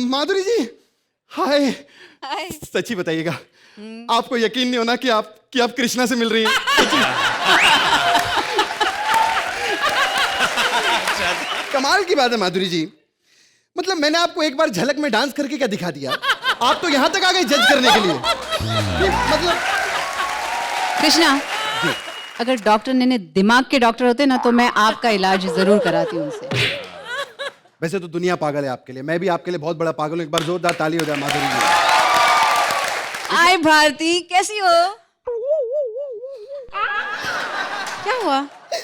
माधुरी जी, हाय। हाय। सच्ची बताइएगा, आपको यकीन नहीं होना कि आप कृष्णा से मिल रही हैं। कमाल की बात है माधुरी जी, मतलब मैंने आपको एक बार झलक में डांस करके क्या दिखा दिया, आप तो यहां तक आ गए जज करने के लिए। मतलब कृष्णा, अगर डॉक्टर ने दिमाग के डॉक्टर होते ना तो मैं आपका इलाज जरूर कराती उनसे। वैसे तो दुनिया पागल है आपके लिए, मैं भी आपके लिए बहुत बड़ा पागल हूं। एक बार जोरदार ताली हो जाए माधुरी जी। हाय भारती, कैसी हो? क्या हुआ?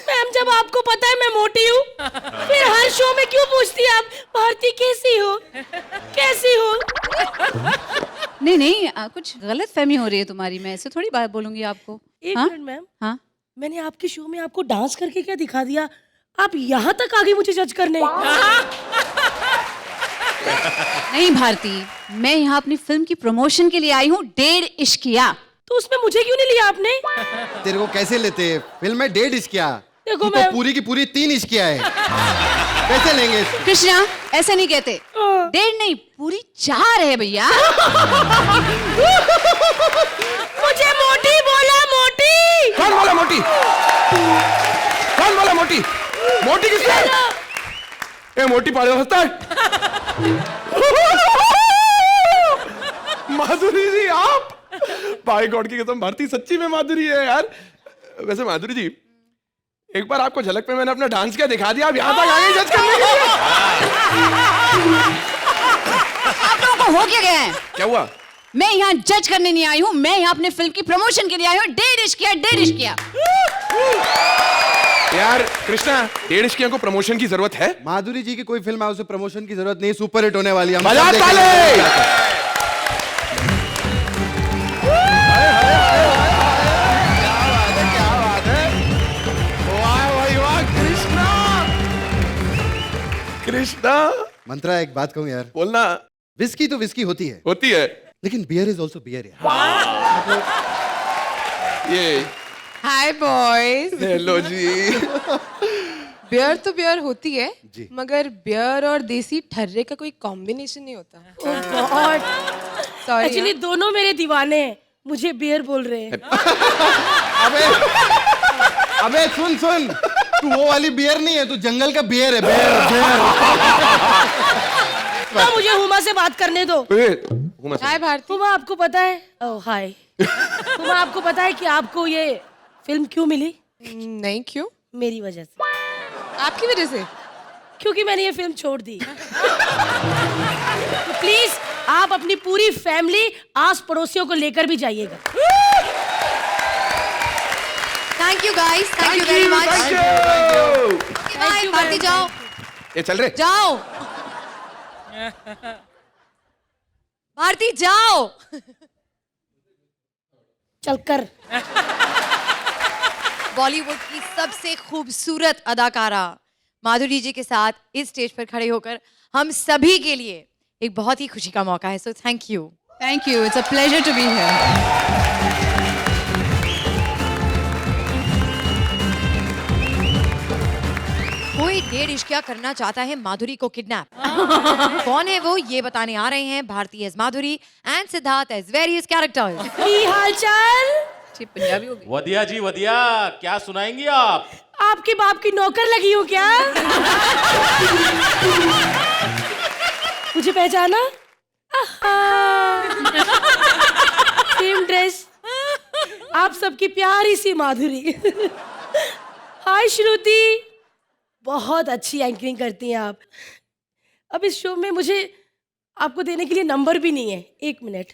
मैम, जब आपको पता है मैं मोटी हूँ, फिर हर शो में क्यों पूछती हैं आप भारती कैसी हो, कैसी हो? नहीं नहीं, कुछ गलत फहमी हो रही है तुम्हारी। मैं ऐसे थोड़ी बात बोलूंगी आपको। एक हाँ? मिनट मैम, हाँ? मैंने आपके शो में आपको डांस करके क्या दिखा दिया, आप यहाँ तक आ गई मुझे जज करने? नहीं भारती, मैं यहाँ अपनी फिल्म की प्रमोशन के लिए आई हूँ, 1.5 इश्किया। तो उसमें मुझे क्यों नहीं लिया आपने? तेरे को कैसे लेते? फिल्म में 1.5 इश्किया, देखो तू तो मैं पूरी की पूरी 3 इश्किया है। कैसे लेंगे इसको? कृष्णा, ऐसे नहीं कहते। 1.5 नहीं, पूरी 4 है भैया। मुझे मोटी बोला, मोटी। कौन बोला मोटी? कौन बोला मोटी? मोटी किसने? ए मोटी पाड़े होता है। माधुरी जी, आप भाई गॉड की कसम, भारती सच्ची में माधुरी है यार। वैसे माधुरी जी, एक बार आपको झलक पे मैंने अपना डांस किया दिखा दिया, आप यहाँ तक आ गए जज करने के लिए। आप लोगों को हो क्या गया है? क्या हुआ? मैं यहाँ जज करने नहीं आई हूँ, मैं यहाँ अपने फिल्म की प्रमोशन के लिए आई हूँ। 1.5 इश्किया, 1.5 इश्किया। यार कृष्णा, 1.5 इश्किया को प्रमोशन की जरूरत है? माधुरी जी की कोई फिल्म है, उसे प्रमोशन की जरूरत नहीं, सुपर हिट होने वाली है। बजा ताली। कृष्णा, मंत्रा, एक बात कहूँ यार, बोलना। विस्की तो विस्की होती है, होती है, लेकिन बियर इज ऑल्सो बियर यार। ये हाय बॉयज। हेलो जी। बियर तो बियर होती है जी। मगर बियर और देसी ठर्रे का कोई कॉम्बिनेशन नहीं होता। ओह गॉड, सॉरी। एक्चुअली दोनों मेरे दीवाने हैं, मुझे बियर बोल रहे हैं। अबे सुन, तू वो वाली बियर नहीं है, तू जंगल का बियर है। बियर। तो मुझे हुमा से बात करने दो। हाय भारती। हुमा, आपको पता है, ओह हाय, हुमा आपको पता है कि आपको ये फिल्म क्यों मिली? नहीं, क्यों? मेरी वजह से। आपकी वजह से? क्योंकि मैंने ये फिल्म छोड़ दी। तो प्लीज आप अपनी पूरी फैमिली, आस पड़ोसियों को लेकर भी जाइएगा। Thank you guys, thank you very much. Bye Bharti, जाओ ये चल रहे। जाओ भारती, जाओ। चलकर। बॉलीवुड की सबसे खूबसूरत अदाकारा माधुरी जी के साथ इस स्टेज पर खड़े होकर हम सभी के लिए एक बहुत ही खुशी का मौका है। So thank you. Thank you, it's a pleasure to be here. कोई 1.5 इश्किया करना चाहता है माधुरी को किडनैप। कौन है वो, ये बताने आ रहे हैं Bharti as Madhuri and Siddharth as various characters. की हालचाल? पंजाबी हो गई। वधिया जी वधिया, क्या सुनाएंगी आप? आपके बाप की नौकर लगी हूँ क्या? मुझे पहचाना? सेम ड्रेस, आप सबकी प्यारी सी माधुरी। हाय श्रुति, बहुत अच्छी एंकरिंग करती हैं आप। अब इस शो में मुझे आपको देने के लिए नंबर भी नहीं है। 1 मिनट।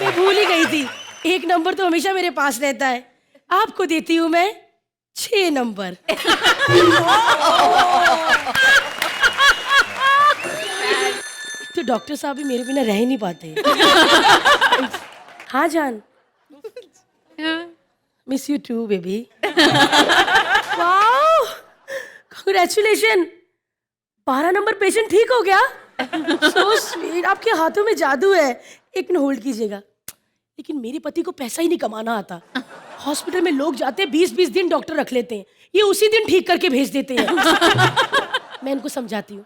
मैं भूल ही गई थी, 1 नंबर तो हमेशा मेरे पास रहता है। आपको देती हूँ मैं 6 नंबर। तो डॉक्टर साहब भी मेरे बिना रह ही नहीं पाते। हाँ जान, miss you too baby. Wow, congratulation, 12 number patient ठीक हो गया। सो स्वीट, आपके हाथों में जादू है। एक मिनट होल्ड कीजिएगा। लेकिन मेरे पति को पैसा ही नहीं कमाना आता। हॉस्पिटल में लोग जाते हैं 20-20 दिन डॉक्टर रख लेते हैं, ये उसी दिन ठीक करके भेज देते हैं। मैं इनको समझाती हूँ,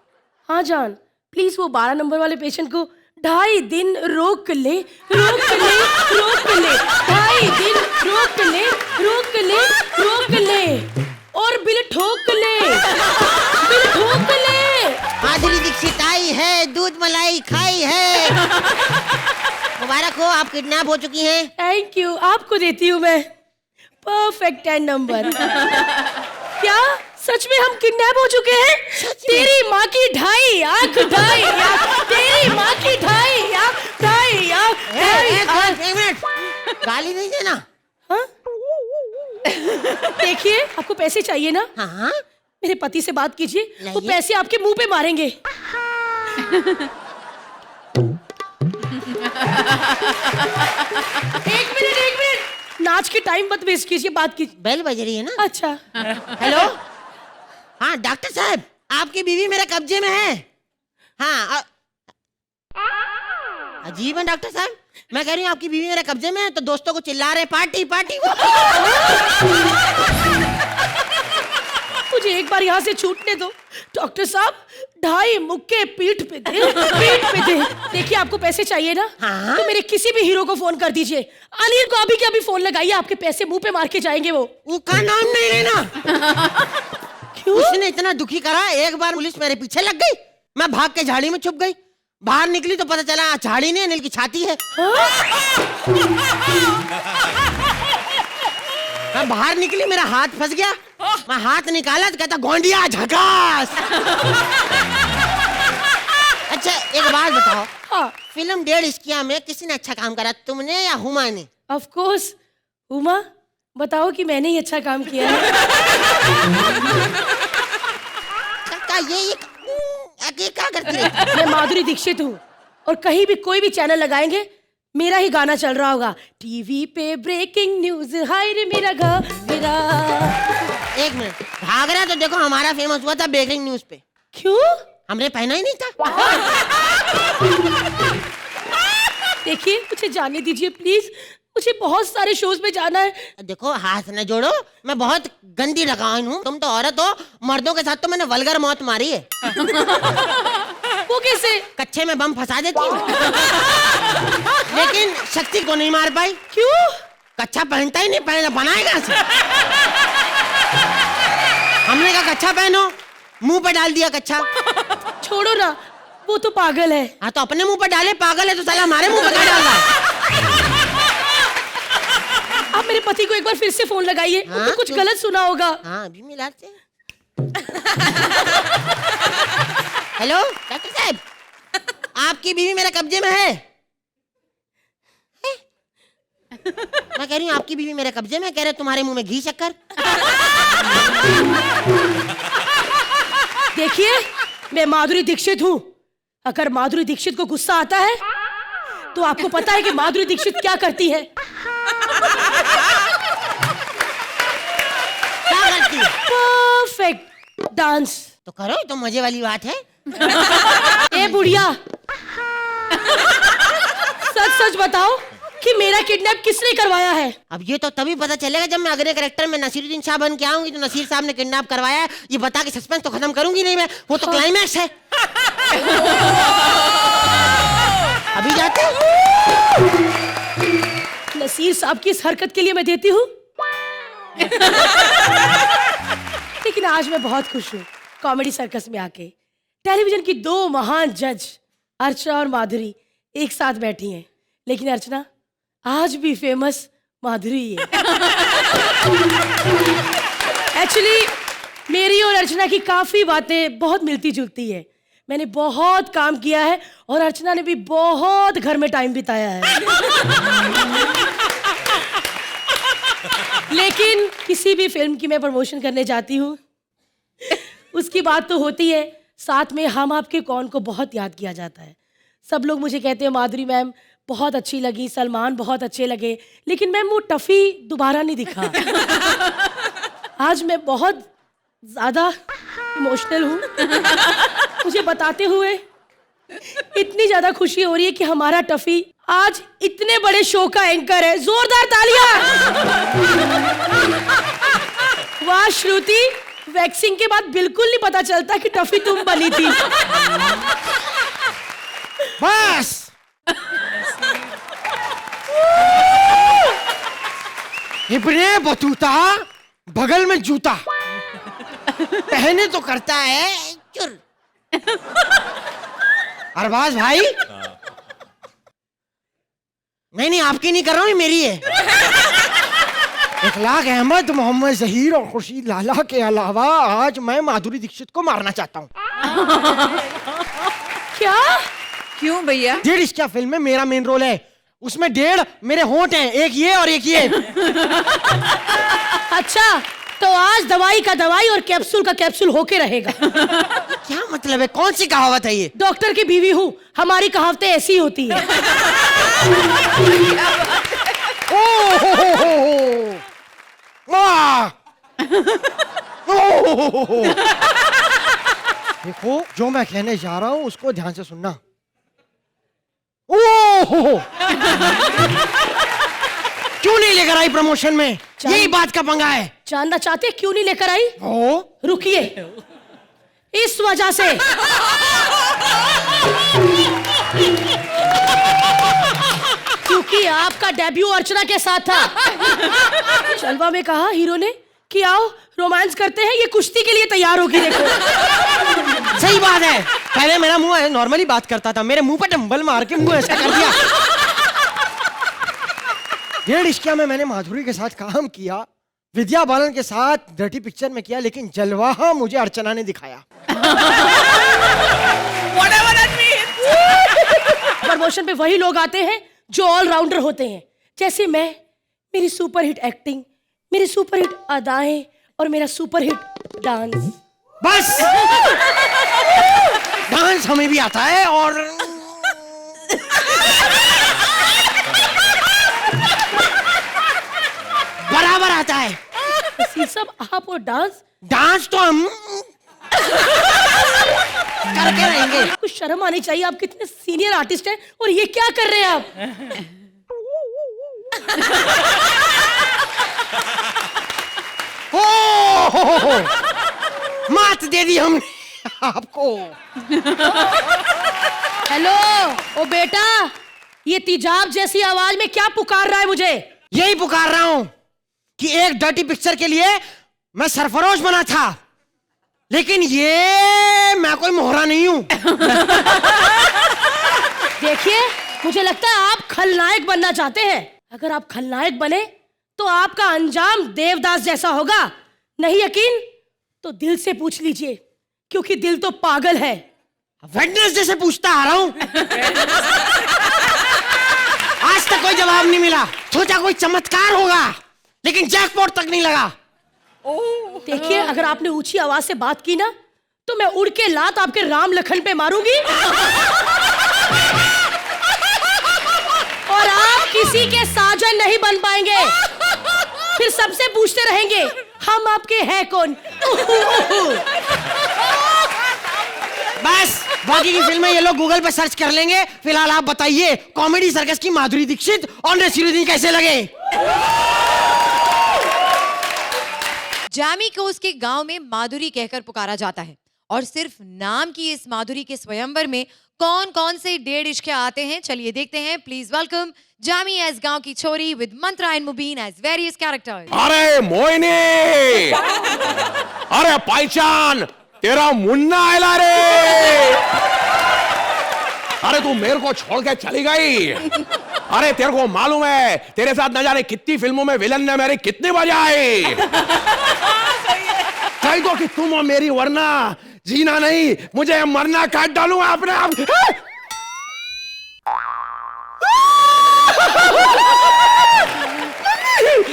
हाँ जान प्लीज वो 12 नंबर वाले पेशेंट को 2.5 दिन रोक ले, 2.5 दिन रोक ले और बिल ठोक ले। माधुरी दीक्षित आई है, दूध मलाई खाई है। मुबारक हो, आप किडनैप हो चुकी हैं। थैंक यू, आपको देती हूँ मैं परफेक्ट 10 नंबर। क्या सच में हम किडनैप हो चुके हैं? तेरी माँ की 2.5 आँख, 2.5 आँख, तेरी माँ की 2.5 आँख, 2.5 आँख। एक मिनट, गाली नहीं देना। हाँ? देखिए आपको पैसे चाहिए ना? हाँ, मेरे पति से बात कीजिए, वो लाइए। पैसे आपके मुंह पे मारेंगे। एक मिनट, नाच के टाइम मत वेस्ट कीजिए, बात कीजिए। बेल बज रही है ना। अच्छा हेलो, हाँ डॉक्टर साहब, आपकी बीवी मेरे कब्जे में है। हाँ, अजीब है डॉक्टर साहब, मैं कह रही हूँ आपकी बीवी मेरे कब्जे में है तो दोस्तों को चिल्ला रहे पार्टी पार्टी। मुझे एक बार यहाँ से छूटने दो डॉक्टर साहब, 2.5 मुक्के पीठ पे दे। देखिए आपको पैसे चाहिए ना? हाँ? तो मेरे किसी भी हीरो को फोन कर दीजिए, अनिल को अभी के अभी फोन लगाइए, आपके पैसे मुंह पे मार के जाएंगे वो। उसका नाम नहीं लेना। क्यों? उसने इतना दुखी करा, एक बार पुलिस मेरे पीछे लग गई, मैं भाग के झाड़ी में छुप गई। बाहर निकली तो पता चला झाड़ी नहीं, अनिल की छाती है। मैं बाहर निकली, मेरा हाथ फंस गया, मैं हाथ निकाला तो कहता गोंडिया झकास। अच्छा एक बात बताओ, हाँ फिल्म 1.5 इश्किया में किसी ने अच्छा काम करा, तुमने या हुमा ने? ऑफ कोर्स, उमा बताओ कि मैंने ही अच्छा काम किया है। ये क्या करती है? मैं माधुरी दीक्षित हूँ और कहीं भी कोई भी चैनल लगाएंगे मेरा ही गाना चल रहा होगा। टीवी पे ब्रेकिंग न्यूज, हाय रे मेरा घाघरा। एक मिनट, घाघरा तो देखो हमारा फेमस हुआ था ब्रेकिंग न्यूज पे। क्यों? हमने पहना ही नहीं था। देखिए मुझे जाने दीजिए प्लीज, मुझे बहुत सारे शोज में जाना है। देखो हाथ न जोड़ो, मैं बहुत गंदी लगान हूँ, तुम तो औरत हो, मर्दों के साथ तो मैंने वल्गर मौत मारी है। वो कैसे? कच्चे में बम फंसा देती हूँ, लेकिन शक्ति को नहीं मार पाई। क्यों? कच्चा पहनता ही नहीं, पहना बनाएगा से। हमने कहा कच्चा पहनो, मुंह पे डाल दिया कच्चा। छोड़ो ना, वो तो पागल है। हाँ तो अपने मुंह पे डाले, पागल है तो साला हमारे मुंह पे क्या डाल रहा है? आप मेरे पति को एक बार फिर से फोन लगाइए, हाँ? तो कुछ गलत सुना होगा। हाँ अभी मिलाते हैं। हेलो डॉक्टर साहब, आपकी बीवी मेरे कब्जे में है। मैं कह रही हूँ आपकी बीवी मेरे कब्जे में, कह रहे तुम्हारे मुंह में घी शक्कर। देखिए मैं माधुरी दीक्षित हूँ, अगर माधुरी दीक्षित को गुस्सा आता है तो आपको पता है कि माधुरी दीक्षित क्या करती है? क्या करती है? Perfect dance. तो करो, तो मजे वाली बात है। ए बुढ़िया, सच सच बताओ कि मेरा किडनैप किसने करवाया है? अब ये तो तभी पता चलेगा जब मैं अगले कैरेक्टर में नसीरुद्दीन शाह बन के आऊंगी, तो नसीर साहब ने किडनैप करवाया है ये बता के सस्पेंस तो खत्म करूंगी नहीं मैं, वो तो क्लाइमैक्स है। अभी जाते हैं। नसीर साहब की इस हरकत के लिए मैं देती हूँ। लेकिन आज मैं बहुत खुश हूँ कॉमेडी सर्कस में आके। टेलीविजन की 2 महान जज अर्चना और माधुरी एक साथ बैठी हैं, लेकिन अर्चना आज भी फेमस माधुरी है। एक्चुअली मेरी और अर्चना की काफी बातें बहुत मिलती जुलती है। मैंने बहुत काम किया है और अर्चना ने भी बहुत घर में टाइम बिताया है। लेकिन किसी भी फिल्म की मैं प्रमोशन करने जाती हूँ, उसकी बात तो होती है, साथ में हम आपके कौन को बहुत याद किया जाता है। सब लोग मुझे कहते हैं माधुरी मैम बहुत अच्छी लगी, सलमान बहुत अच्छे लगे, लेकिन मैम वो टफी दोबारा नहीं दिखा। आज मैं बहुत ज्यादा इमोशनल हूँ। मुझे बताते हुए इतनी ज्यादा खुशी हो रही है कि हमारा टफी आज इतने बड़े शो का एंकर है। जोरदार तालियां। वैक्सिंग के बाद बिल्कुल नहीं पता चलता कि टफी तुम बनी थी। बस इब्ने बतूता बगल में जूता पहने तो करता है चुर। अरबाज भाई नहीं आपकी नहीं कर रहा हूं, ये मेरी है। इखलाक अहमद, मोहम्मद जहीर और खुर्शीद लाला के अलावा आज मैं माधुरी दीक्षित को मारना चाहता हूँ। क्या? क्यों भैया? डेढ़ इसका फिल्म में मेरा मेन रोल है, उसमें 1.5 मेरे होंठ हैं, एक ये और एक ये। अच्छा, तो आज दवाई का दवाई और कैप्सूल का कैप्सूल होके रहेगा। क्या मतलब है? कौन सी कहावत है ये? डॉक्टर की बीवी हूँ, हमारी कहावतें ऐसी होती है। देखो जो मैं कहने जा रहा हूं उसको ध्यान से सुनना। क्यों नहीं लेकर आई प्रमोशन में? यही बात का पंगा है। जानना चाहते क्यों नहीं लेकर आई? रुकिए, इस वजह से। क्योंकि आपका डेब्यू अर्चना के साथ था। चलवा में कहा हीरो ने कि आओ रोमांस करते हैं, ये कुश्ती के लिए तैयार होगी। देखो सही बात है, पहले मेरा मुंह नॉर्मली बात करता था, मेरे मुंह पर डंबल मार के मुंह ऐसा कर दिया। 1.5 इश्किया में मैंने माधुरी के साथ काम किया, विद्या बालन के साथ डर्टी पिक्चर में किया, लेकिन जलवा मुझे अर्चना ने दिखाया। प्रमोशन पे वही लोग आते हैं जो ऑलराउंडर होते हैं, जैसे मैं। मेरी सुपरहिट एक्टिंग, मेरी सुपरहिट अदाएं और मेरा सुपरहिट डांस। बस डांस हमें भी आता है और बराबर आता है। सब आप और डांस तो हम करके रहेंगे। कुछ शर्म आनी चाहिए, आप कितने सीनियर आर्टिस्ट हैं और ये क्या कर रहे हैं आप? हो मात दे दी हमने आपको। हेलो ओ बेटा, ये तेजाब जैसी आवाज में क्या पुकार रहा है मुझे? यही पुकार रहा हूं कि एक डर्टी पिक्चर के लिए मैं सरफरोश बना था, लेकिन ये मैं कोई मोहरा नहीं हूं। देखिए, मुझे लगता है आप खलनायक बनना चाहते हैं। अगर आप खलनायक बने तो आपका अंजाम देवदास जैसा होगा। नहीं यकीन तो दिल से पूछ लीजिए, क्योंकि दिल तो पागल है। वेडनेसडे से पूछता आ रहा हूं। आज तक कोई जवाब नहीं मिला। सोचा कोई चमत्कार होगा, लेकिन जैकपॉट तक नहीं लगा। देखिए, अगर आपने ऊंची आवाज से बात की ना, तो मैं उड़ के लात आपके राम लखन पे मारूंगी और आप किसी के साजन नहीं बन पाएंगे। फिर सबसे पूछते रहेंगे हम आपके हैं कौन। बस बाकी की फिल्में ये लोग गूगल पे सर्च कर लेंगे। फिलहाल आप बताइए, कॉमेडी सर्कस की माधुरी दीक्षित और नसीरुद्दीन कैसे लगे? जामी को उसके गांव में माधुरी कहकर पुकारा जाता है, और सिर्फ नाम की इस माधुरी के स्वयंवर में कौन कौन से 1.5 इश्क आते हैं, चलिए देखते हैं। प्लीज वेलकम जामी एज गांव की छोरी with Mantra and Mubeen as various characters. अरे मोहिनी, अरे पहचान, तेरा मुन्ना आयला रे। अरे तू मेरे को छोड़ के चली गई। अरे तेरे को मालूम है तेरे साथ न जाने कितनी फिल्मों में विलन ने मेरी कितनी बजाई। कह दो कि तुम और मेरी, वरना जीना नहीं मुझे मरना काट डालूंगा अपने आप।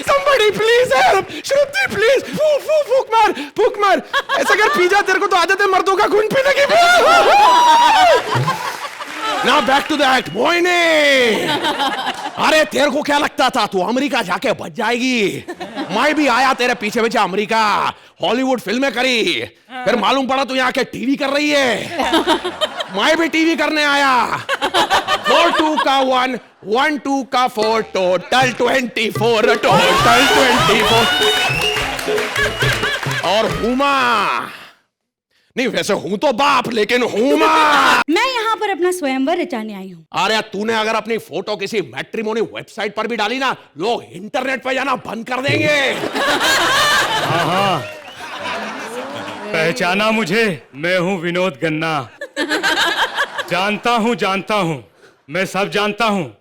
Somebody please help! Shruti please! फूक मार! ऐसा कर पीजा, तेरे को तो आदत है मर्दों का खून पीने की। Now back to that, Mohini! अरे तेरे को क्या लगता था तू अमेरिका जाके बच जाएगी? मैं भी आया तेरे पीछे पीछे अमेरिका, हॉलीवुड फिल्में करी, फिर मालूम पड़ा तू यहाँ के टीवी कर रही है। मैं भी टीवी करने आया। 4 2 का 1 1 2 का 4 टोटल 24 टोटल 24। और हुमा। नहीं वैसे हूं तो बाप, लेकिन हुमा। मैं यहाँ पर अपना स्वयंवर रचाने आई हूँ। अरे तूने अगर अपनी फोटो किसी मैट्रिमोनी वेबसाइट पर भी डाली ना, लोग इंटरनेट पे जाना बंद कर देंगे। हाँ हाँ, पहचाना मुझे? मैं हूँ विनोद गन्ना। जानता हूँ, मैं सब जानता हूँ,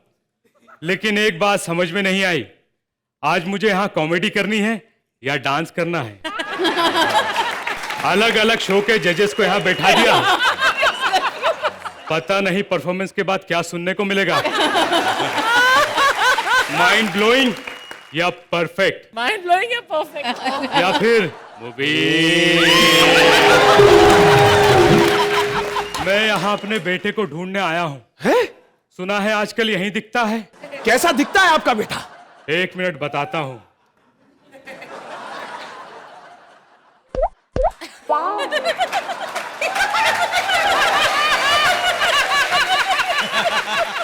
लेकिन एक बात समझ में नहीं आई, आज मुझे यहाँ कॉमेडी करनी है या डांस करना है। अलग अलग शो के जजेस को यहाँ बैठा दिया, पता नहीं परफॉर्मेंस के बाद क्या सुनने को मिलेगा। माइंड ब्लोइंग या परफेक्ट? माइंड ब्लोइंग या परफेक्ट? या फिर मूवी? मैं यहाँ अपने बेटे को ढूंढने आया हूँ। हैं? सुना है आजकल यहीं दिखता है। कैसा दिखता है आपका बेटा? 1 मिनट बताता हूँ।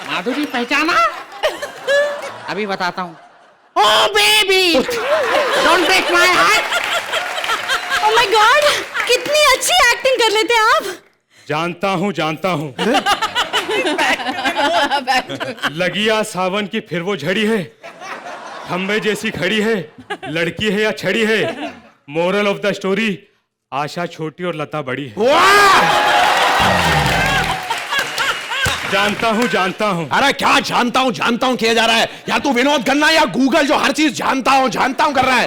माधुरी पहचाना? अभी बताता हूँ। Oh baby, don't break my heart. Oh my god, कितनी अच्छी एक्टिंग कर लेते हैं आप। जानता हूँ। लगिया सावन की फिर वो झड़ी है, खंबे जैसी खड़ी है, लड़की है या छड़ी है। मोरल ऑफ द स्टोरी, आशा छोटी और लता बड़ी है। जानता हूँ। अरे क्या जानता हूँ किया जा रहा है? या तू विनोद गन्ना या गूगल जो हर चीज जानता हूँ कर रहा है।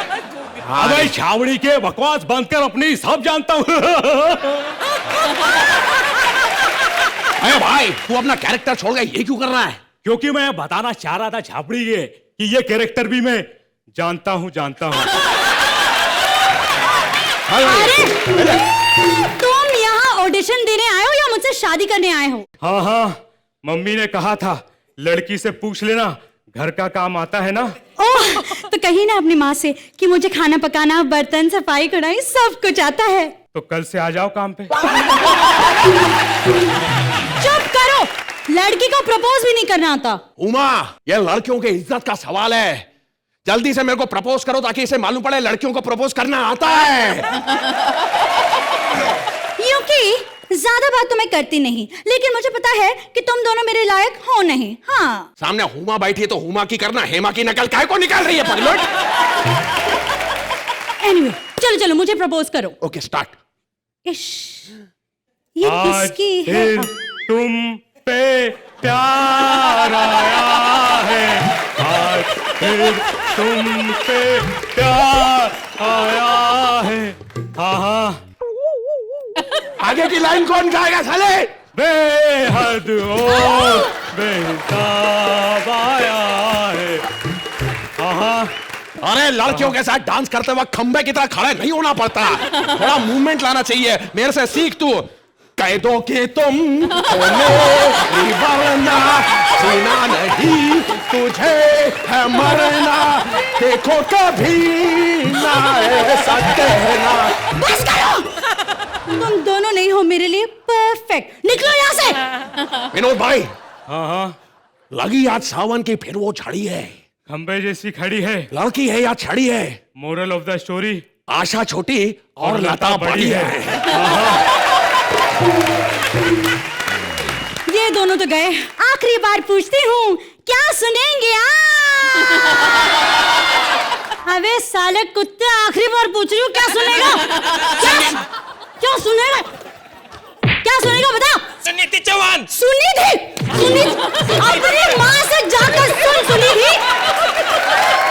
अबे छावड़ी के बकवास बंद कर, अपनी सब जानता हूँ। अरे भाई तू अपना कैरेक्टर छोड़ गया, ये क्यों कर रहा है? क्योंकि मैं बताना चाह रहा था छावड़ी के कि ये कैरेक्टर भी मैं जानता हूँ। तुम यहाँ ऑडिशन देने आए हो या मुझसे शादी करने आए हो? हाँ, मम्मी ने कहा था लड़की से पूछ लेना, घर का काम आता है ना। ओह, तो कही ना अपनी माँ से कि मुझे खाना पकाना, बर्तन सफाई कढ़ाई सब कुछ आता है। तो कल से आ जाओ काम पे। चुप करो, लड़की को प्रपोज भी नहीं करना आता। उमा, ये लड़कियों की इज्जत का सवाल है। जल्दी से मेरे को प्रपोज करो ताकि इसे मालूम पड़े लड़कियों को प्रपोज करना आता है। क्योंकि ज्यादा बात तो मैं करती नहीं, लेकिन मुझे पता है कि तुम दोनों मेरे लायक हो नहीं। हाँ, सामने हुमा बैठी है तो हुमा की करना, हेमा की नकल काहे को निकाल रही है पगलट? एनीवे, चलो मुझे प्रपोज करो। Okay start. इश, ये आज किसकी है? फिर तुम पे प्यार आया है, आज फिर तुम पे प्यार आया है। हाँ, आगे की लाइन कौन गाएगा साले? बेहद ओ बेताब आया है। हाँ, अरे लड़कियों के साथ डांस करते वक्त खंबे की तरह खड़े नहीं होना पड़ता, थोड़ा मूवमेंट लाना चाहिए। मेरे से सीख तू। कह दो कि तुम मेरी वरना जीना नहीं तुझे है मरना, देखो कभी ना ऐसा कहना। बस करो, तुम दोनों नहीं हो मेरे लिए परफेक्ट। निकलो यहाँ से। विनोद भाई, हाँ, लगी आज सावन की फिर वो छड़ी है, खंबे जैसी खड़ी है, लड़की है या छड़ी है। मोरल ऑफ द स्टोरी, आशा छोटी और लता बड़ी है। ये दोनों तो गए, आखिरी बार पूछती हूँ, क्या सुनेंगे? अबे साले कुत्ते, आखिरी बार पूछ रही हूँ, क्या सुनेगा? क्या सुनेगा? क्या सुनेगा बता? सुनीति चौहान। सुनीति अपनी माँ से जाकर सुनीति।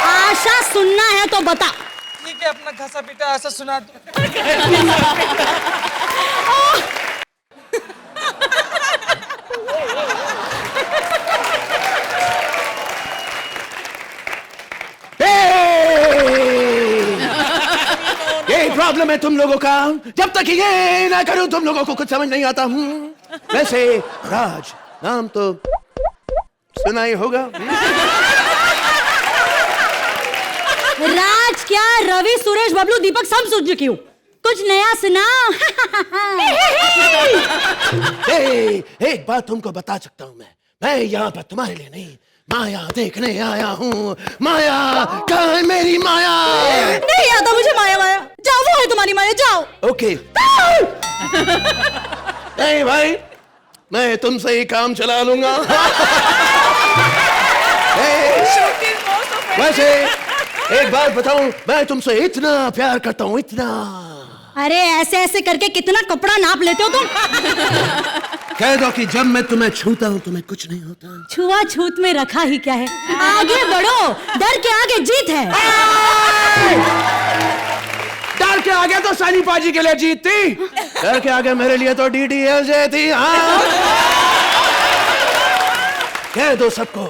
आशा सुनना है तो बता। ठीक है, अपना घसा पीटा ऐसा सुना दो। यही प्रॉब्लम है तुम लोगों का, जब तक ये ना करूं तुम लोगों को कुछ समझ नहीं आता। वैसे राज नाम तो सुना ही होगा। राज क्या, रवि, सुरेश, बबलू, दीपक सब सुन चुकी हूँ, कुछ नया सुना। एक बात तुमको बता सकता हूँ, मैं यहाँ पर तुम्हारे लिए नहीं, माया देखने आया हूँ। माया, कहाँ है मेरी माया? नहीं आता मुझे माया। जाओ, वो है तुम्हारी तुम्हारी मारे, जाओ। ओके। नहीं भाई, मैं तुमसे ही काम चला लूंगा। वैसे एक बात बताऊं, मैं तुमसे इतना प्यार करता हूं, इतना। अरे ऐसे ऐसे करके कितना कपड़ा नाप लेते हो तुम। कह दो कि जब मैं तुम्हें छूता हूं तुम्हें कुछ नहीं होता। छुआ छूत में रखा ही क्या है, आगे बढ़ो, डर के आगे जीत है। डर के आगे तो सानी पाजी के लिए जीत थी, डर के आगे मेरे लिए तो DDLJ थी। हाँ, कह दो सबको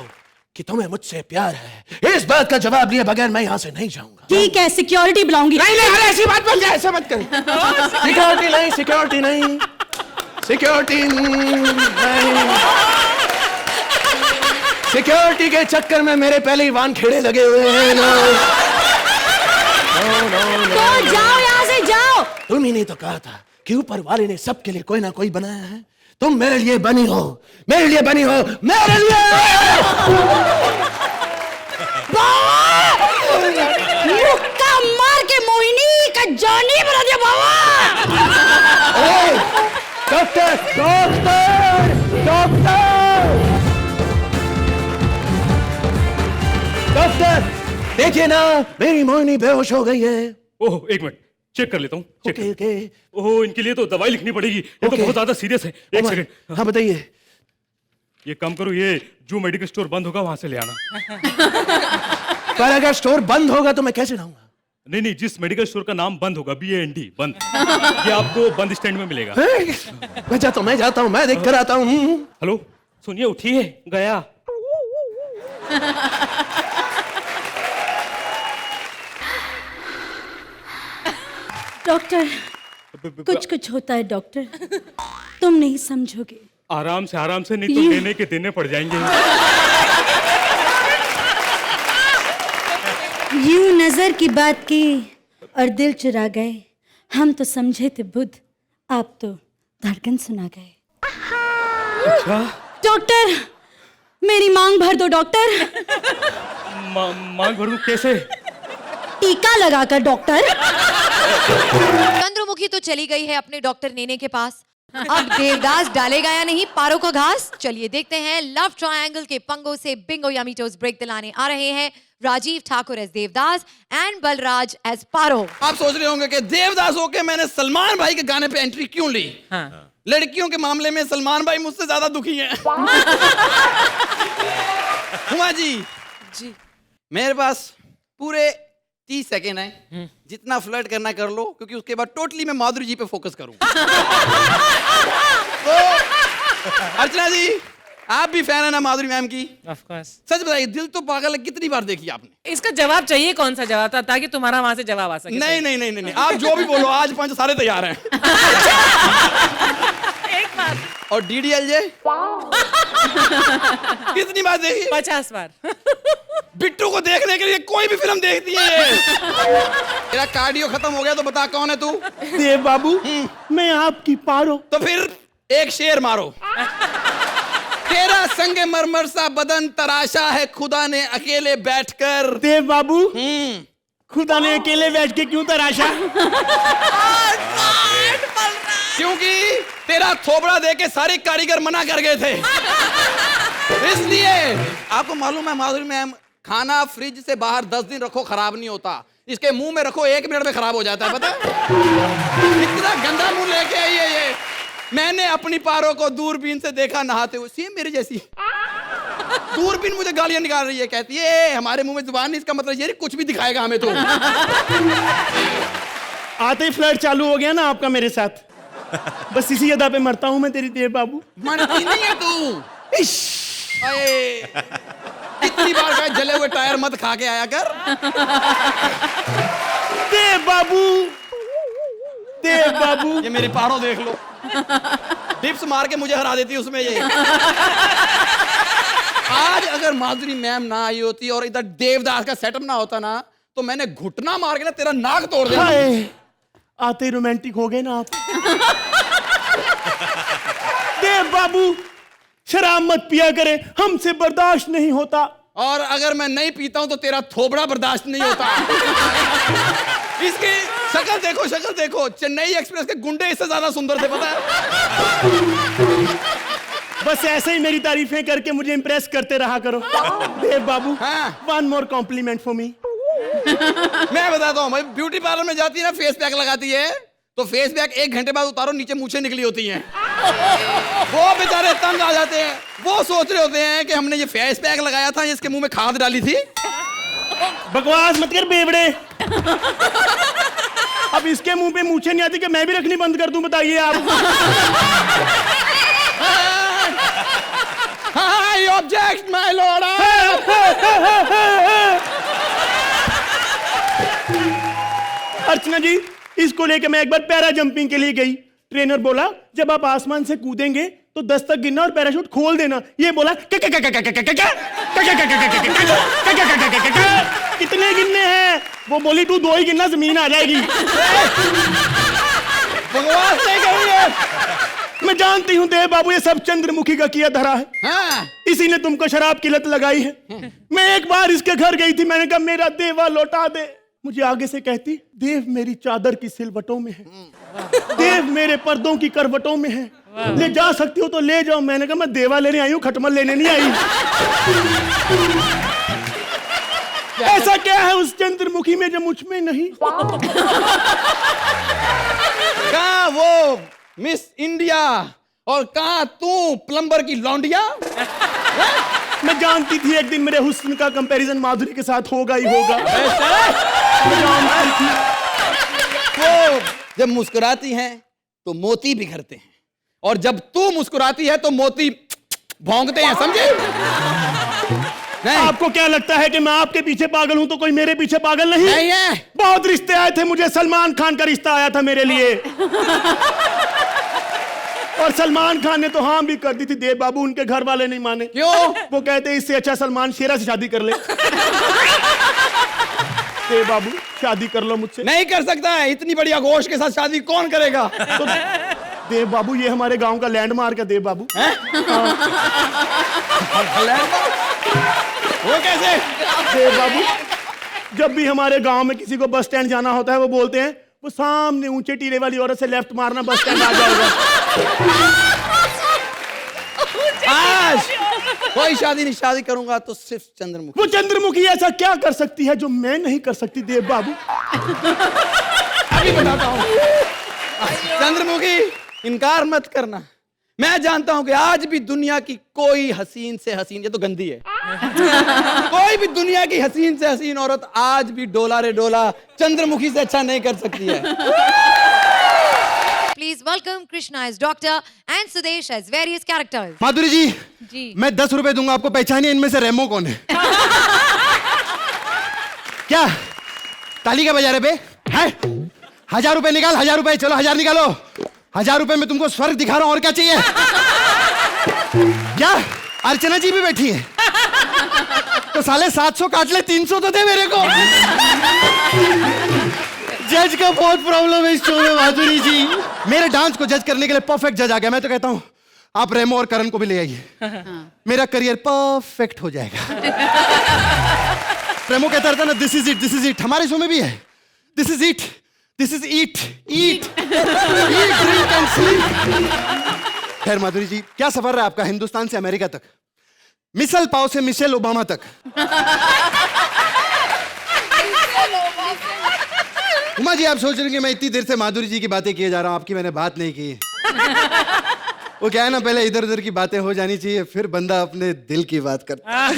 कि तुम्हें मुझसे प्यार है। इस बात का जवाब लिए बगैर मैं यहाँ से नहीं जाऊंगा। ठीक है, सिक्योरिटी बुलाऊंगी। नहीं नहीं, अरे ऐसी बात मत कर, ऐसा मत कर। सिक्योरिटी नहीं, सिक्योरिटी नहीं, सिक्योरिटी नहीं। सिक्योरिटी के चक्कर में मेरे पहले ही वान खेड़े लगे हुए हैं ना। तो जाओ यहाँ से, जाओ। तुम ही नहीं तो कहा था कि ऊपर वाले ने सबके लिए कोई ना कोई बनाया है। तुम मेरे लिए बनी हो, मेरे लिए बनी हो, मेरे लिए। मुक्का मार के मोहिनी का जॉनी बना दिया बाबा। डॉक्टर, डॉक्टर, डॉक्टर, डॉक्टर, देखिए ना, मेरी मोहिनी बेहोश हो गई है। ओह, एक मिनट चेक कर लेता हूँ। Okay okay. ओह, इनके लिए तो दवाई लिखनी पड़ेगी, ये तो बहुत ज्यादा सीरियस है। एक सेकंड। हाँ बताइए। ये काम करो, ये जो मेडिकल स्टोर बंद होगा वहां से ले आना। पर अगर स्टोर बंद होगा तो मैं कैसे लाऊंगा? नहीं नहीं, जिस मेडिकल स्टोर का नाम बंद होगा, BAND बंद, ये आपको बंद स्टैंड में मिलेगा। मैं जाता हूँ, मैं देख कर आता हूँ। हेलो, सुनिए, उठिए, गया। डॉक्टर, कुछ कुछ होता है डॉक्टर, तुम नहीं समझोगे। आराम से, नहीं तो लेने के देने पड़ जाएंगे। यूं नजर की बात की और दिल चुरा गए। हम तो समझे थे बुद्ध, आप तो धड़कन सुना गए। अच्छा? डॉक्टर, मेरी मांग भर दो डॉक्टर। मांग भरूं कैसे? टीका लगाकर डॉक्टर। चंद्रमुखी तो चली गई है अपने डॉक्टर नेने के पास। अब देवदास डालेगा या नहीं पारो का घास? चलिए देखते हैं। लव ट्रायंगल के पंगों से बिंगो यामीटोस ब्रेक दिलाने आ रहे हैं Rajeev Thakur as Devdas and Balraj as Paro. आप सोच रहे होंगे कि देवदास होके मैंने सलमान भाई के गाने पे एंट्री क्यों ली? हाँ। लड़कियों के मामले में सलमान भाई मुझसे ज्यादा दुखी हैं। हुमा जी, मेरे पास पूरे 30 सेकेंड है, जितना फ्लर्ट करना कर लो, क्योंकि उसके बाद टोटली मैं माधुरी जी पे फोकस करूंगा। तो अर्चना जी, आप भी फैन है ना माधुरी मैम की? Of course. सच बताइए, दिल तो पागल है कितनी बार देखी आपने? इसका जवाब चाहिए, कौन सा जवाब था, ताकि तुम्हारा वहां से जवाब आ सके। नहीं नहीं नहीं नहीं, आप जो भी बोलो, आज 5 सारे तैयार हैं। एक बार। और DDLJ कितनी बार देखी? 50 बार। बिट्टू को देखने के लिए कोई भी फिल्म देखती है। तेरा कार्डियो खत्म हो गया तो बता कौन है तू? देव बाबू, मैं आपकी पारो। तो फिर एक शेर मारो। तेरा संगे मरमर सा बदन तराशा है खुदा ने अकेले बैठकर। देव बाबू, खुदा ने अकेले बैठ के क्यों तराशा? क्योंकि तेरा थोबड़ा देके सारे कारीगर मना कर गए थे, इसलिए। आपको मालूम है माधुरी मैम, खाना फ्रिज से बाहर 10 दिन रखो खराब नहीं होता, इसके मुंह में रखो 1 मिनट में खराब हो जाता है, पता है? इतना गंदा मुंह लेके आई है ये। मैंने अपनी पारो को दूरबीन से देखा नहाते हुए, सेम मेरे जैसी। दूरबीन मुझे गालियां निकाल रही है, कहती है हमारे मुंह में जुबान नहीं, इसका मतलब ये कुछ भी दिखाएगा हमें तो। आते ही फ्लर्ट चालू हो गया ना आपका मेरे साथ। बस इसी अदा पे मरता हूं मैं तेरी देव बाबू। मरती नहीं है तू। कितनी बार कहा जले हुए टायर मत खा के आया कर। देव बाबू, देव बाबू। ये मेरी पारो देख लो, डिप्स मार के मुझे हरा देती उसमें ये। आज अगर माधुरी मैम ना आई होती और इधर देवदास का सेटअप ना होता ना, तो मैंने घुटना मार के ना तेरा नाक तोड़ देना। आते रोमांटिक हो गए ना आप। देव बाबू, शराब मत पिया करे, हमसे बर्दाश्त नहीं होता। और अगर मैं नहीं पीता हूं तो तेरा थोबड़ा बर्दाश्त नहीं होता। इसकी शक्ल देखो, चेन्नई एक्सप्रेस के गुंडे इससे ज्यादा सुंदर थे, पता है? बस ऐसे ही मेरी तारीफें करके मुझे इंप्रेस करते रहा करो। देव बाबू, हाँ। One more complement for me. मैं बताता हूँ भाई, ब्यूटी पार्लर में जाती है ना, फेस पैक लगाती है, तो फेस पैक 1 घंटे बाद उतारो, नीचे मूछें निकली होती हैं। वो बेचारे तंग आ जाते हैं, वो सोच रहे होते हैं कि हमने ये फेस पैक लगाया था, इसके मुंह में खाद डाली थी। बकवास मत कर बेवड़े। अब इसके मुंह पे मूछें नहीं आती कि मैं भी रखनी बंद कर दूं, बताइए आप। I object, my lord. अर्चना जी, इसको लेके मैं एक बार पैरा जंपिंग के लिए गई। ट्रेनर बोला जब आप आसमान से कूदेंगे तो 10 तक गिनना और पैराशूट खोल देना। ये बोला कितने गिनने हैं? वो बोली तू 2 ही गिनना, जमीन आ जाएगी। बकवास नहीं करी है। मैं जानती हूँ देव बाबू, ये सब चंद्रमुखी का किया धरा है। हाँ। इसी ने तुमको शराब की लत लगाई है। मैं एक बार इसके घर गई थी, मैंने कहा मेरा देवा लौटा दे। मुझे आगे से कहती, देव मेरी चादर की सिलवटों में है, देव मेरे पर्दों की करवटों में है, ले जा सकती हो तो ले जाओ। मैंने कहा मैं देवा लेने आई हूँ, खटमल लेने नहीं आई। ऐसा क्या है उस चंद्रमुखी में जो मुझ में नहीं? कहाँ वो मिस इंडिया और कहाँ तू प्लम्बर की लौंडिया? मैं जानती थी एक दिन मेरे हुस्न का कंपैरिजन माधुरी के साथ होगा ही होगा। मैं जानती थी। वो जब मुस्कुराती हैं तो मोती बिखरते हैं, और जब तू मुस्कुराती है तो मोती भौंकते हैं, समझे? नहीं। आपको क्या लगता है कि मैं आपके पीछे पागल हूं तो कोई मेरे पीछे पागल नहीं है? बहुत रिश्ते आए थे मुझे, सलमान खान का रिश्ता आया था मेरे लिए। और सलमान खान ने तो हाँ भी कर दी थी देव बाबू, उनके घर वाले नहीं माने। क्यों? वो कहते इससे अच्छा सलमान शेरा से शादी कर ले। देव बाबू शादी कर लो मुझसे। नहीं कर सकता है, इतनी बढ़िया गोश्त के साथ शादी कौन करेगा? तो देव बाबू ये हमारे गांव का लैंडमार्क है देव बाबू। वो कैसे? देव बाबू जब भी हमारे गांव में किसी को बस स्टैंड जाना होता है वो बोलते हैं वो सामने ऊंचे टीले वाली औरत से लेफ्ट मारना, बस स्टैंड आ जाएगा। आज कोई शादी नहीं, शादी करूंगा तो सिर्फ चंद्रमुखी। वो चंद्रमुखी ऐसा क्या कर सकती है जो मैं नहीं कर सकती देव बाबू? अभी बताता हूँ। चंद्रमुखी, इनकार मत करना, मैं जानता हूं कि आज भी दुनिया की कोई हसीन से हसीन, ये तो गंदी है, कोई भी दुनिया की हसीन से हसीन औरत आज भी डोला रे डोला चंद्रमुखी से अच्छा नहीं कर सकती है। Please welcome Krishna as doctor and Sudesh as various characters. माधुरी जी, मैं 10 रुपए दूंगा आपको, पहचानिए इनमें से रेमो कौन है? क्या ताली का बजा रहे बे? हैं? 1000 रुपए निकाल, 1000 रुपए, चलो 1000 निकालो। 1000 रुपए में तुमको स्वर्ग दिखा रहा हूं, और क्या चाहिए? क्या अर्चना जी भी बैठी है? तो साले 700 काट ले, 300 तो दे मेरे को। जज का बहुत प्रॉब्लम है इस शो में माधुरी जी। मेरे डांस को जज करने के लिए परफेक्ट जज आ गया। मैं तो कहता हूं आप रेमो और करण को भी ले आइए, मेरा करियर परफेक्ट हो जाएगा। रेमो कहता रहता ना this is it, this is it, हमारे शो में भी है this is it, this is eat eat drink and sleep. खैर माधुरी जी, क्या सफर है आपका हिंदुस्तान से अमेरिका तक, मिसल पाव से मिशेल ओबामा तक। उमा जी, आप सोच रहे हैं कि मैं इतनी देर से माधुरी जी की बातें किए जा रहा हूं, आपकी मैंने बात नहीं की। वो क्या है ना, पहले इधर उधर की बातें हो जानी चाहिए, फिर बंदा अपने दिल की बात करता।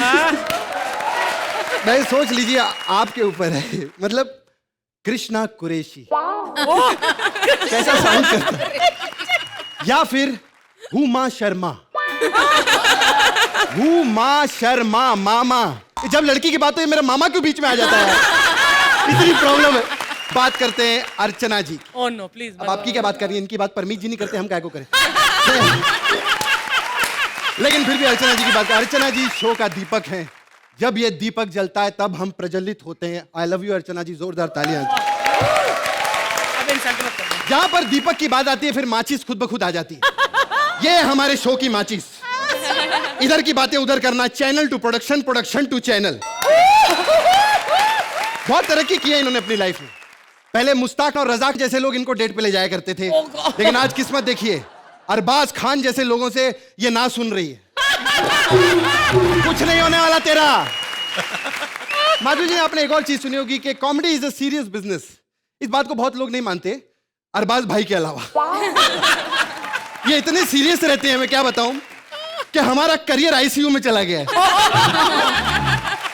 मैं सोच लीजिए आपके ऊपर है, मतलब कृष्णा कुरैशी कैसा साउंड करता है, या फिर हुमा शर्मा। हुमा शर्मा मामा, जब लड़की की बात हो मेरा मामा क्यों बीच में आ जाता है? इतनी प्रॉब्लम है। बात करते हैं अर्चना जी। Oh no please. अब आपकी क्या बात कर रही है, इनकी बात परमीत जी नहीं करते, हम क्या को करें? लेकिन फिर भी अर्चना जी की बात करें। अर्चना जी शो का दीपक हैं, जब ये दीपक जलता है तब हम प्रज्वलित होते हैं। आई लव यू अर्चना जी, जोरदार तालियां। जहां पर दीपक की बात आती है फिर माचिस खुद ब खुद आ जाती है। ये है हमारे शो की माचिस। इधर की बातें उधर करना, channel to production, production to channel. बहुत तरक्की की है इन्होंने अपनी लाइफ में। पहले मुस्ताक और रजाक जैसे लोग इनको डेट पे ले जाया करते थे, लेकिन आज किस्मत देखिए, अरबाज खान जैसे लोगों से ये ना सुन रही है। कुछ नहीं होने वाला तेरा। माधुरी जी, आपने एक और चीज सुनी होगी कि comedy is a serious business. इस बात को बहुत लोग नहीं मानते, अरबाज भाई के अलावा। ये इतने सीरियस रहते हैं, मैं क्या बताऊं, कि हमारा करियर आईसीयू में चला गया है।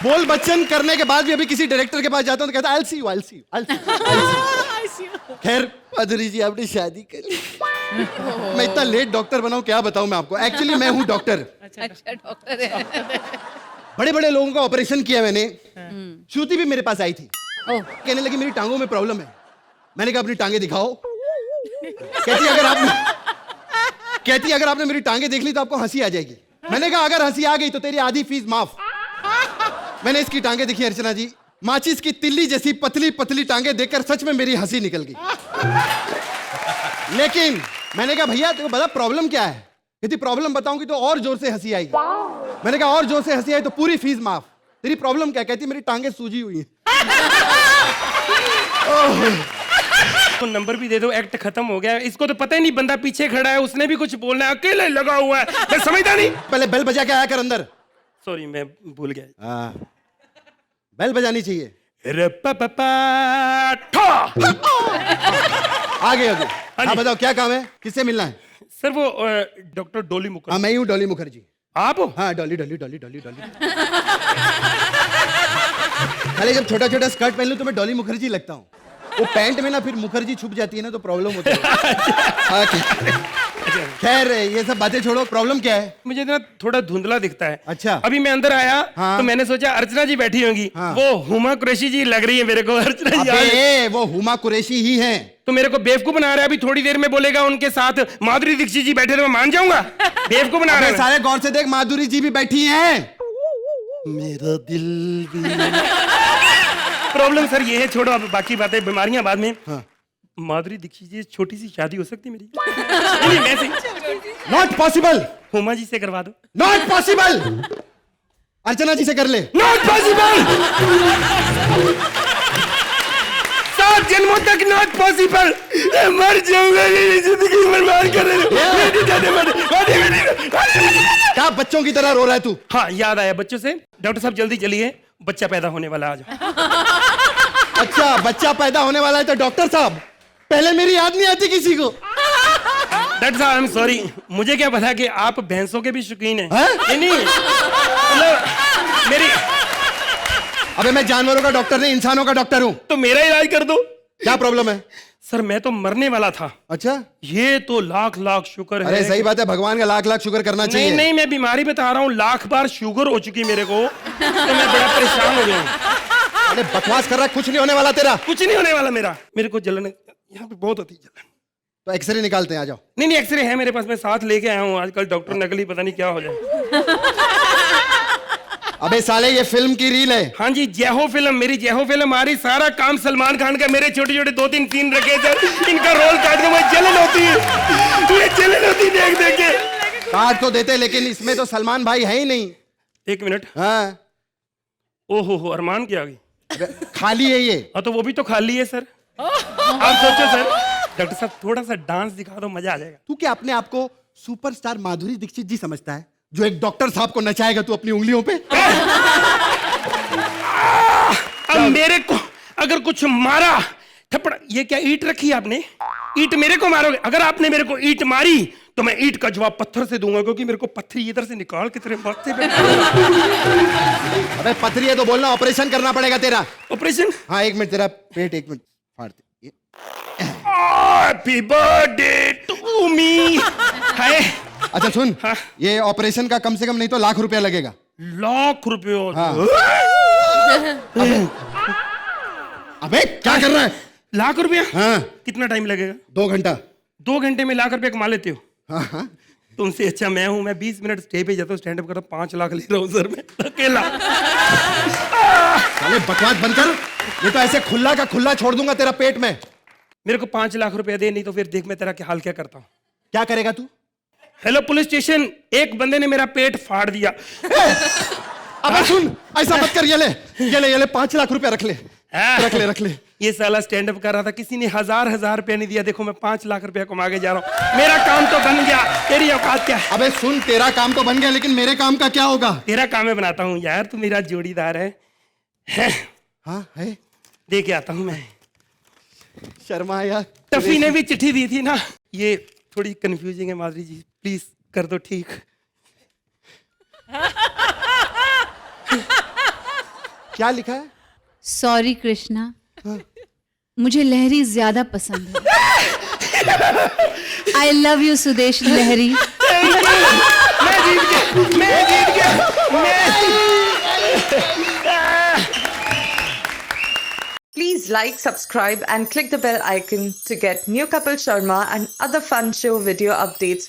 बोल बच्चन करने के बाद भी अभी किसी डायरेक्टर के पास जाता हूं तो कहता है I'll see you, I'll see you, I'll see you। खैर माधुरी जी, आपने शादी कर ली। मैं इतना लेट डॉक्टर बनाऊं, क्या बताऊं मैं आपको। एक्चुअली मैं हूं डॉक्टर। अच्छा डॉक्टर है। बड़े बड़े लोगों का ऑपरेशन किया मैंने। श्रुति भी मेरे पास आई थी, कहने लगी मेरी टांगों में प्रॉब्लम है। मैंने कहा अपनी टांगे दिखाओ। कहती अगर आपने मेरी टांगे देख ली तो आपको हंसी आ जाएगी। मैंने कहा अगर हंसी आ गई तो तेरी आधी फीस माफ। मैंने इसकी टांगे देखी अर्चना जी, माचिस की तिल्ली जैसी पतली पतली टांगे देखकर सच में मेरी हंसी निकल गई। लेकिन मैंने कहा भैया तेरे को बता प्रॉब्लम क्या है? यदि प्रॉब्लम बताऊंगी तो और जोर से हंसी आएगी। मैंने कहा और जोर से हंसी आई तो पूरी फीस माफ। तेरी प्रॉब्लम क्या? कहती मेरी टांगे सूजी हुई हैं। तो नंबर भी दे दो, एक्ट खत्म हो गया। इसको तो पता ही नहीं बंदा पीछे खड़ा है, उसने भी कुछ बोलना है, अकेले लगा हुआ है, मैं समझता नहीं। पहले बेल बजा के आया कर अंदर। सॉरी मैं भूल गया। बेल बजानी चाहिए। आगे आगे। हाँ बताओ क्या काम है, किससे मिलना है? सर वो डॉक्टर डॉली मुखर्जी। हाँ मैं ही हूँ डॉली मुखर्जी। आप हो? हाँ डॉली डॉली डॉली डॉली डॉली। खाली जब छोटा छोटा स्कर्ट पहन लूं तो मैं डॉली मुखर्जी लगता हूँ। वो पैंट में ना फिर मुखर्जी छुप जाती है ना, तो प्रॉब्लम होती है। खैर ये सब बातें छोड़ो, प्रॉब्लम क्या है? मुझे ना थोड़ा धुंधला दिखता है। अच्छा। अभी मैं अंदर आया तो मैंने सोचा अर्चना जी बैठी होंगी। वो हुमा कुरैशी जी लग रही है मेरे को। अर्चना जी वो हुमा कुरैशी ही हैं। तो मेरे को बेवकूफ बना रहा है। अभी थोड़ी देर में बोलेगा उनके साथ माधुरी दीक्षित जी बैठे, तो मैं मान जाऊंगा? बेवकूफ बना रहा है। सारे गौर से देख, माधुरी जी भी बैठी हैं। मेरा दिल भी। प्रॉब्लम सर ये है, छोड़ो अब बाकी बातें, बीमारियां बाद में। माधुरी दीक्षित जी छोटी सी शादी हो सकती है मेरी? नहीं, नॉट पॉसिबल। हुमा जी से करवा दो। Not possible. अर्चना जी से कर ले। Not possible. 7 जन्मों तक नॉट पॉसिबल। मर जाऊंगा, जिंदगी बर्बाद कर रहे हो। क्या बच्चों की तरह रो रहा है तू? हाँ याद आया बच्चों से। डॉक्टर साहब जल्दी चलिए, बच्चा पैदा होने वाला है आज। अच्छा बच्चा पैदा होने वाला है तो डॉक्टर साहब पहले मेरी याद नहीं आती किसी को। डॉक्टर साहब आई एम सॉरी, मुझे क्या पता कि आप भैंसों के भी शौकीन हैं। नहीं मतलब मेरी। अबे मैं जानवरों का डॉक्टर नहीं, इंसानों का डॉक्टर हूँ। तो मेरा इलाज कर दो। क्या प्रॉब्लम है? सर मैं तो मरने वाला था। अच्छा। ये तो लाख लाख शुक्र है। अरे सही बात है, भगवान का लाख लाख शुक्र करना चाहिए। नहीं नहीं मैं बीमारी बता रहा हूँ, लाख बार शुगर हो चुकी मेरे को, तो मैं बड़ा परेशान हो गया हूँ। अरे बकवास कर रहा, कुछ नहीं होने वाला तेरा। कुछ नहीं होने वाला मेरा। मेरे को जलन यहाँ पे बहुत होती है जलन। तो एक्सरे निकालते हैं, आ जाओ। नहीं एक्सरे है मेरे पास, मैं साथ लेके आया हूँ। आजकल डॉक्टर नकली पता नहीं क्या हो जाए। अबे साले ये फिल्म की रील है। हाँ जी जय हो फिल्म, मेरी जय हो फिल्म आ रही। सारा काम सलमान खान का, मेरे छोटे छोटे 2-3 सीन रखे सर, इनका रोल काट के मुझे जलन होती है। मुझे जलन होती है देख देख के। काट तो देते, लेकिन इसमें तो सलमान भाई है ही नहीं। 1 मिनट। हाँ ओहो अरमान की आ गई। खाली है ये। हाँ तो वो भी तो खाली है सर। आप सोचो सर। डॉक्टर साहब थोड़ा सा डांस दिखा दो, मजा आ जाएगा। तू क्या अपने आप को सुपरस्टार माधुरी दीक्षित जी समझता है, जो एक डॉक्टर साहब को नचाएगा तू अपनी उंगलियों पे? अब मेरे को अगर कुछ मारा थप्पड़, ये क्या ईंट रखी है आपने? ईंट मेरे को मारोगे? अगर आपने मेरे को ईंट मारी तो मैं ईंट का जवाब पत्थर से दूंगा, क्योंकि मेरे को पत्थरी इधर से निकाल के तेरे माथे पे। अबे पत्थरी है तो बोलना ऑपरेशन करना पड़ेगा तेरा। ऑपरेशन? हाँ 1 मिनट, तेरा पेट 1 मिनट फाड़ते। Happy birthday to me. हाय। अच्छा सुन, ये ऑपरेशन का कम से कम नहीं तो लाख रुपया लगेगा। लाख रुपये? हाँ। अबे क्या कर रहा है? लाख रुपया? हाँ। कितना टाइम लगेगा? 2 घंटा। 2 घंटे में लाख रुपया कमा लेते हो? हाँ हाँ। तुमसे अच्छा मैं हूं। मैं 20 मिनट स्टे पे जाता हूँ, स्टैंड अप करता हूँ, 5 लाख ले रहा हूँ सर मैं अकेला। अरे बकवास बंद कर, ये तो ऐसे खुला का खुला छोड़ दूंगा तेरा पेट में। मेरे को 5 लाख रुपया दे, नहीं तो फिर देख मैं तेरा क्या हाल क्या करता हूँ। क्या करेगा तू? हेलो पुलिस स्टेशन, एक बंदे ने मेरा पेट फाड़ दिया। अबे सुन, ऐसा मत कर। ये ले 5 लाख रुपया रख ले। रख ले। ये साला स्टैंड अप कर रहा था, किसी ने 1000 रुपया नहीं दिया। देखो मैं 5 लाख रुपया कमा के जा रहा हूँ। मेरा काम तो बन गया, तेरी औकात क्या है? अबे सुन, तेरा काम तो बन गया, लेकिन मेरे काम का क्या होगा? तेरा काम मैं बनाता हूँ यार, तू मेरा जोड़ीदार है। हाँ है, दे के आता हूँ मैं। शर्मा यार। टफी ने भी चिट्ठी दी थी ना। ये थोड़ी कंफ्यूजिंग है माधुरी जी, प्लीज कर दो ठीक। क्या लिखा है? सॉरी कृष्णा, मुझे लहरी ज्यादा पसंद है। आई लव यू सुदेश लहरी। मैं जीत गया, मैं जीत गया, Please like, subscribe and click the bell icon to get new Kapil Sharma and other fun show video updates